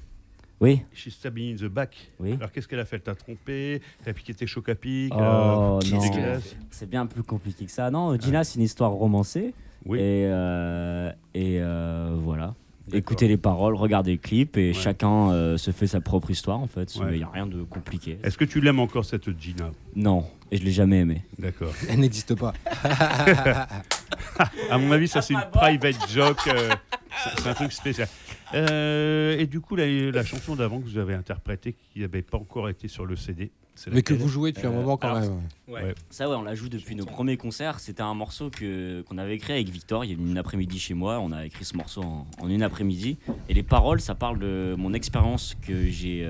Oui. She's stabbing in the back. Oui. Alors, qu'est-ce qu'elle a fait? Elle t'a trompé? T'as piqué tes chocs à pic? Oh c'est non, dégueulasse. c'est bien plus compliqué que ça. Non, Gina, c'est une histoire romancée. Oui. Et voilà. Écoutez les paroles, regardez le clip et chacun se fait sa propre histoire en fait. Il n'y a rien de compliqué. Est-ce que tu l'aimes encore, cette Gina? Non, et je l'ai jamais aimée. D'accord. Elle n'existe pas. À mon avis, ça c'est une private joke. C'est un truc spécial. Et du coup, la chanson d'avant que vous avez interprétée, qui n'avait pas encore été sur le CD, c'est Mais que laquelle? vous jouez depuis un moment quand alors, même. Ouais. Ça, on la joue depuis nos premiers concerts. C'était un morceau qu'on avait écrit avec Victor. Il y a une après-midi chez moi. On a écrit ce morceau en une après-midi. Et les paroles, ça parle de mon expérience que j'ai.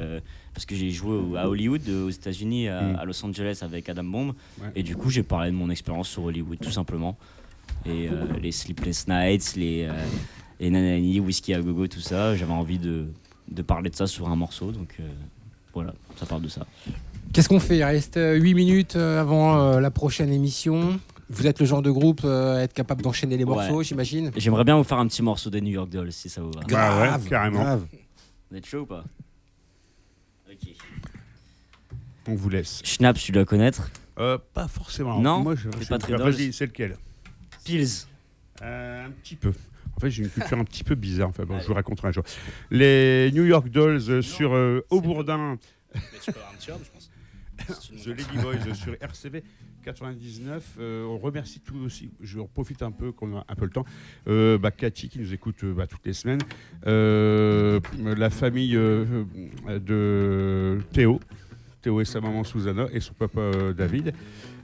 Parce que j'ai joué à Hollywood, aux États-Unis, à Los Angeles avec Adam Bomb. Ouais. Et du coup, j'ai parlé de mon expérience sur Hollywood, tout simplement. Et les Sleepless Nights, les Nanani, Whisky à Gogo, tout ça. J'avais envie de parler de ça sur un morceau. Donc voilà, ça parle de ça. Qu'est-ce qu'on fait? Il reste 8 minutes avant la prochaine émission. Vous êtes le genre de groupe à être capable d'enchaîner les morceaux, j'imagine? J'aimerais bien vous faire un petit morceau des New York Dolls, si ça vous va. Bah ouais, carrément. grave. Vous êtes chaud ou pas? Ok. On vous laisse. Schnaps, tu dois connaître. Pas forcément. Non, Moi, c'est pas très drôle. Vas-y, c'est lequel? Pils. Un petit peu. En fait, j'ai une culture un petit peu bizarre. Enfin, bon, je vous raconterai un jour. Les New York Dolls sur Aubourdin. Mais tu peux avoir un petit homme, je pense. The Lady Boys sur RCV 99. On remercie tous aussi. Je profite un peu qu'on a un peu le temps. Cathy qui nous écoute toutes les semaines. La famille de Théo. Théo et sa maman Susanna et son papa David.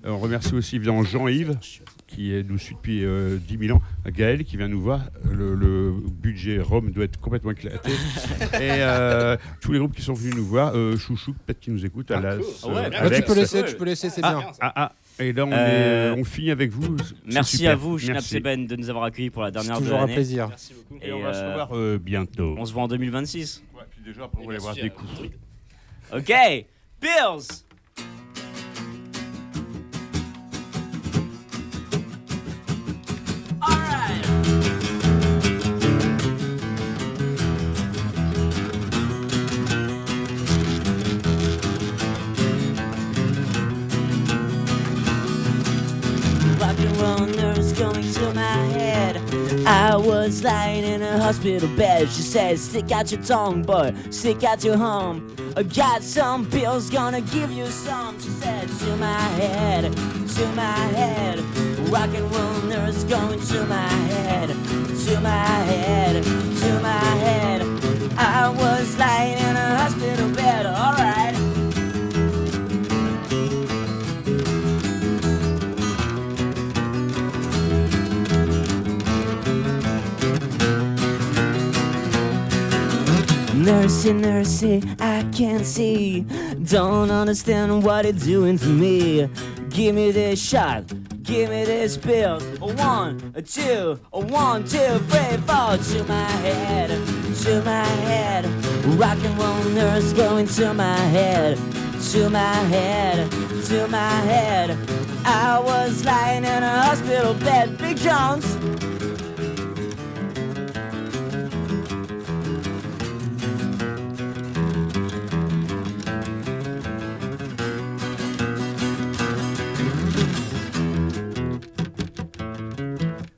On remercie aussi évidemment Jean-Yves qui nous suit depuis 10 000 ans. Gaël qui vient nous voir. Le budget Rome doit être complètement éclaté. Et tous les groupes qui sont venus nous voir. Chouchou, peut-être qui nous écoute. Tu peux laisser, c'est bien. Et là, on finit avec vous. C'est Merci super. à vous, Schnaps Merci. et Ben, de nous avoir accueillis pour la C'est dernière de toujours un l'année. plaisir. Merci beaucoup. Et on va se revoir bientôt. On se voit en 2026. Ouais, puis déjà, après, on va aller voir des coups. Ok, Pills. Rock and roll nerves going to my head. I was lying in a hospital bed. She said, stick out your tongue, boy, stick out your hum. I got some pills, gonna give you some. She said, to my head, to my head. Rock and roll nerves going to my head, to my head, to my head. I was lying in a hospital bed, alright. Nursey, nursey, I can't see. Don't understand what it's doing to me. Give me this shot, give me this pill. A 1, a 2, a 1, 2, 3, 4. To my head, to my head. Rock and roll nurse going to my head, to my head, to my head. I was lying in a hospital bed. Big Jones.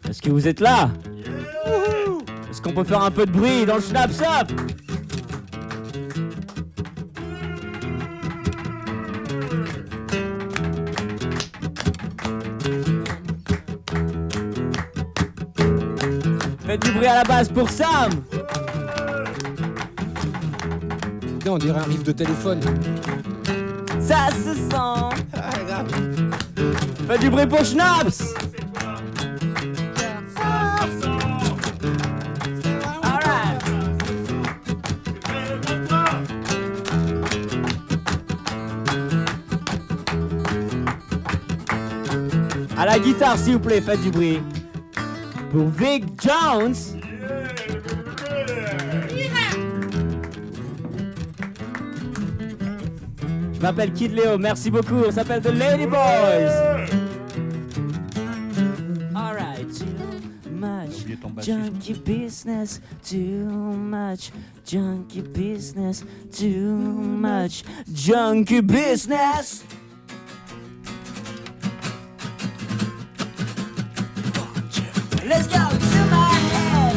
Est-ce que vous êtes là? Est-ce qu'on peut faire un peu de bruit dans le Schnaps Up? Faites du bruit à la base pour Sam. Putain, on dirait un riff de téléphone. Ça se sent. Faites du bruit pour Schnaps. Alright. À la guitare, s'il vous plaît, faites du bruit. Pour Vic Jones. Je m'appelle Kid Léo, merci beaucoup. On s'appelle The Lady Boys. Alright, too much junkie business, too much junkie business, too much junkie business. Let's go to my head,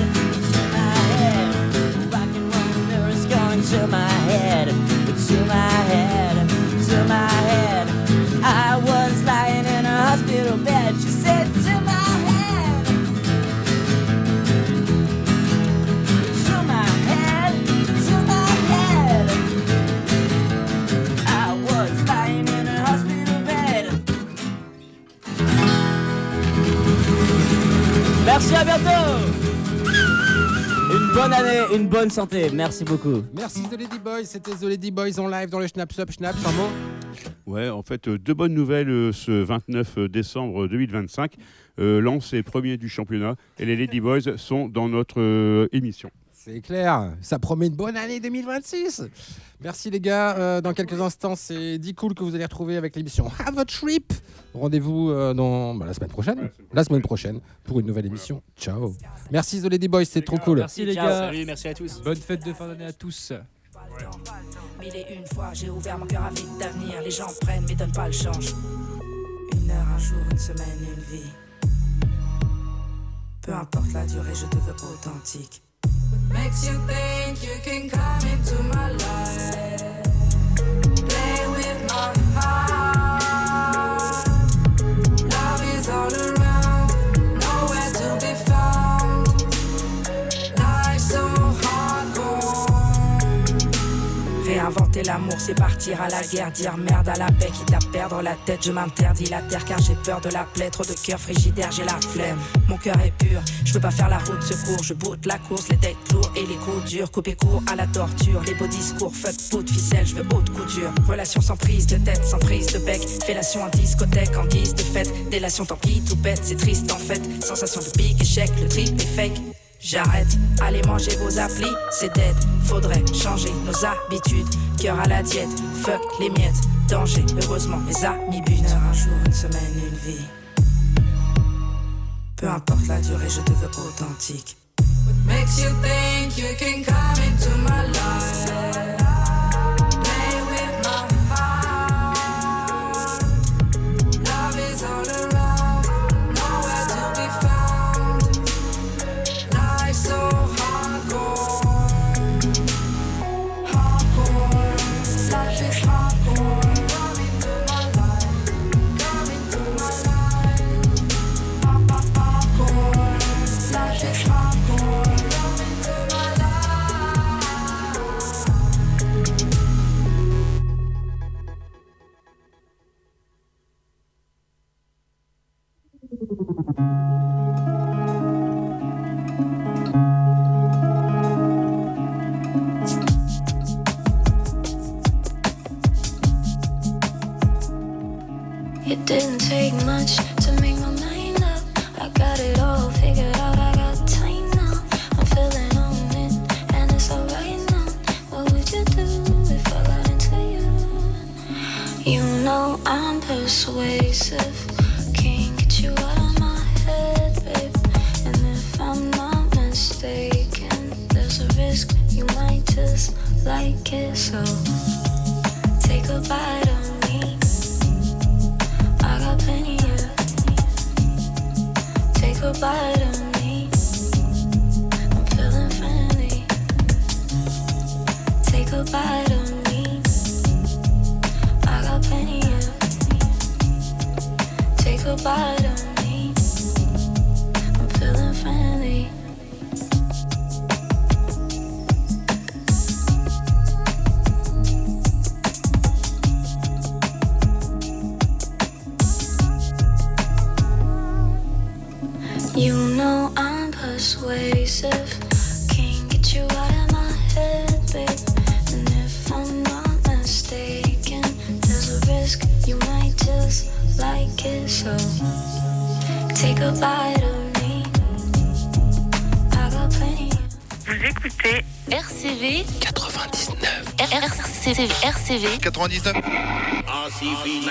rock and roll mirrors going to my head, to my head, to my head. I was lying in a hospital bed, she said to my head, to my head, to my head. I was lying in a hospital bed. Merci, à bientôt. Une bonne année, une bonne santé, merci beaucoup. Merci The Lady Boys, c'était The Lady Boys en live dans le Schnaps Up Schnaps, un mot. Ouais, en fait, deux bonnes nouvelles ce 29 décembre 2025. Lens est premier du championnat et les Lady Boys sont dans notre émission. C'est clair, ça promet une bonne année 2026. Merci les gars, dans quelques instants c'est D-Cool que vous allez retrouver avec l'émission Have a Trip. Rendez-vous dans la semaine prochaine. La semaine prochaine pour une nouvelle émission. Ciao. Merci The Lady Boys, c'est trop cool. Merci les Ciao. gars. Salut, merci à tous. Bonne fête de fin d'année à tous. Mille et une fois, j'ai ouvert mon cœur à vide d'avenir. Les gens prennent, mais donnent pas le change. Une heure, un jour, une semaine, une vie. Peu importe la durée, je te veux authentique. Makes you think you can come into my life. Play with my heart. Love is all around, nowhere to be found. Life so hardcore. Réinventer l'amour, c'est partir à la guerre. Dire merde à la paix, quitte à perdre la tête. Je m'interdis la terre car j'ai peur de la plaie. Trop de cœur frigidaire, j'ai la flemme. Mon cœur est pur, je peux pas faire la route secours. Je boute la course, les têtes lourds et les coups durs. Couper court à la torture, les beaux discours. Fuck, poudre, ficelle, je veux haute couture. Relation sans prise de tête, sans prise de bec. Fellation en discothèque, en guise de fête. Délation, tant pis, tout pète, c'est triste en fait. Sensation de pique, échec, le trip est fake. J'arrête, allez manger vos applis, c'est dead. Faudrait changer nos habitudes. Cœur à la diète, fuck les miettes. Danger, heureusement mes amis butent. Une heure, un jour, une semaine, une vie. Peu importe la durée, je te veux authentique. What makes you think you can come into my life? Play with my heart. Love is all around, nowhere to be found. Life so hardcore. Hardcore, life is hardcore. Come into my life, come into my life. Hardcore, life is hardcore. Come into my life. It didn't take much to make my mind up. I got it all figured out. I got time now. I'm feeling on it, and it's alright now. What would you do if I got into you? You know I'm persuasive. Can't get you out of my head, babe. And if I'm not mistaken, there's a risk you might just like it. So take a bite of me. I got plenty of. Take a bite of me. I'm feeling friendly. Take a bite of me. I got plenty of. Take a bite of me. I'm feeling friendly. You know I'm persuasive. Can't get you out of my head, babe. And if I'm not mistaken, there's a risk you might just like it. So Take a bite of me. I got plenty. Vous écoutez RCV 99. RCV 99.